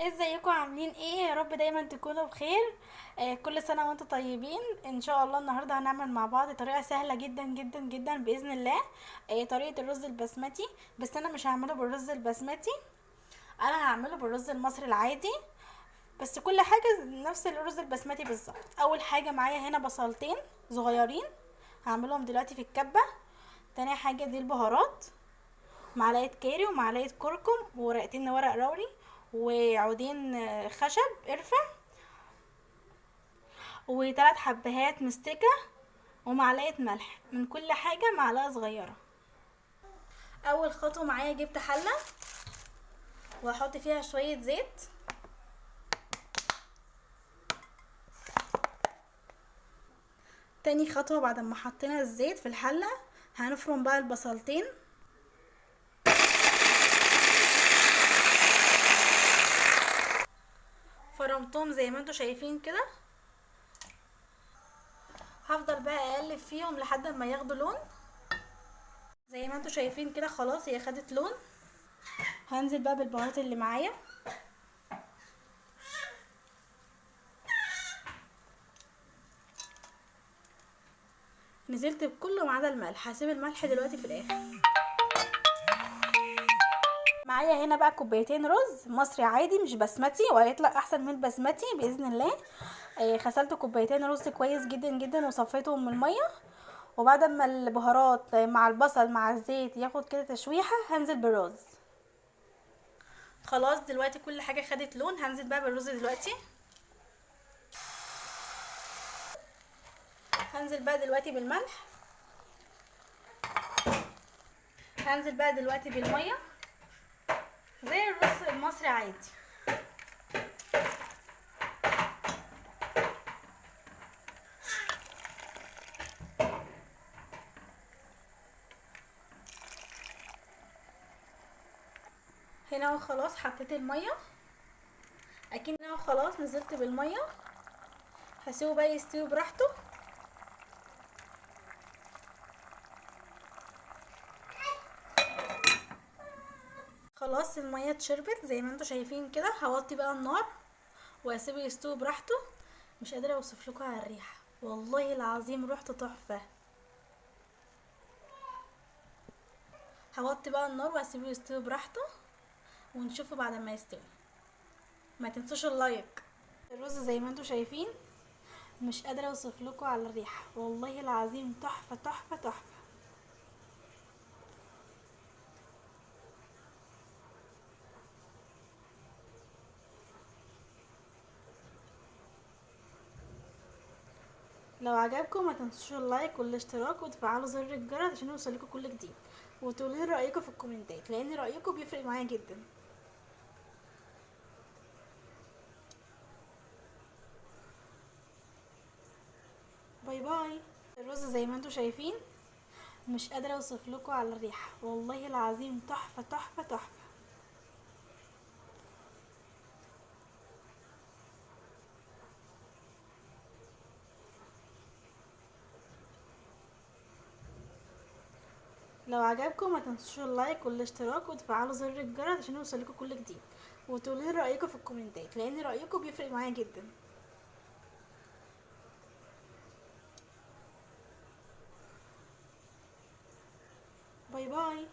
ازيكم عاملين ايه؟ يا رب دايما تكونوا بخير. كل سنة وانتم طيبين. ان شاء الله النهاردة هنعمل مع بعض طريقة سهلة جدا جدا جدا بإذن الله. طريقة الرز البسمتي. بس انا مش هعمله بالرز البسمتي، انا هعمله بالرز المصري العادي. بس كل حاجة نفس الرز البسمتي بالظبط. اول حاجة معايا هنا بصلتين صغيرين، هعملهم دلوقتي في الكبة. تاني حاجة دي البهارات، معلقه كاري ومعلقه كركم وورقتين ورق لوري وعودين خشب قرفه وثلاث حبهات مستكه ومعلقه ملح. من كل حاجه معلقه صغيره. اول خطوه معايا جبت حله وهحط فيها شويه زيت. تاني خطوه بعد ما حطينا الزيت في الحله هنفرم بقى البصلتين. فرمتهم زي ما انتوا شايفين كده. هفضل بقى اقلب فيهم لحد ما ياخدوا لون. زي ما انتوا شايفين كده خلاص هي خدت لون. هنزل بقى بالبهارات اللي معايا. نزلت بكله ما عدا الملح، هسيب الملح دلوقتي في الاخر. معايا هنا بقى كوبايتين رز مصري عادي مش بسمتي، وهيطلع احسن من البسمتي باذن الله. غسلت كوبايتين رز كويس جدا جدا وصفيتهم من الميه. وبعد ما البهارات مع البصل مع الزيت ياخد كده تشويحه هنزل بالرز. خلاص دلوقتي كل حاجه خدت لون، هنزل بقى بالرز دلوقتي. هنزل بقى دلوقتي بالملح. هنزل بقى دلوقتي بالميه زي الرز المصري عادي. هنا اهو خلاص حطيت الميه، اكن اهو خلاص نزلت بالميه. هسيبه بقى يستوي براحته. خلاص الميه اتشربت زي ما انتوا شايفين كده. هوطي بقى النار واسيبه يستوي براحته. مش قادره اوصف لكم على الريحه، والله العظيم ريحته تحفه. هوطي بقى النار واسيبه يستوي براحته ونشوفه بعد ما يستوي. ما تنسوش اللايك. الرز زي ما انتوا شايفين مش قادره اوصف لكم على الريحه، والله العظيم تحفه تحفه تحفه. لو عجبكم ما تنسوش اللايك والاشتراك وتفعلوا زر الجرس عشان يوصلكوا كل جديد، وتقولوا لي رايكم في الكومنتات لان رايكم بيفرق معايا جدا. باي باي. الرز زي ما انتوا شايفين مش قادره اوصف لكم على الريحه، والله العظيم تحفه تحفه تحفه. لو عجبكم ما تنسوش اللايك والاشتراك وتفعلوا زر الجرس عشان يوصلكوا كل جديد، وتقولوا لي رايكم في الكومنتات لان رايكم بيفرق معايا جدا. باي باي.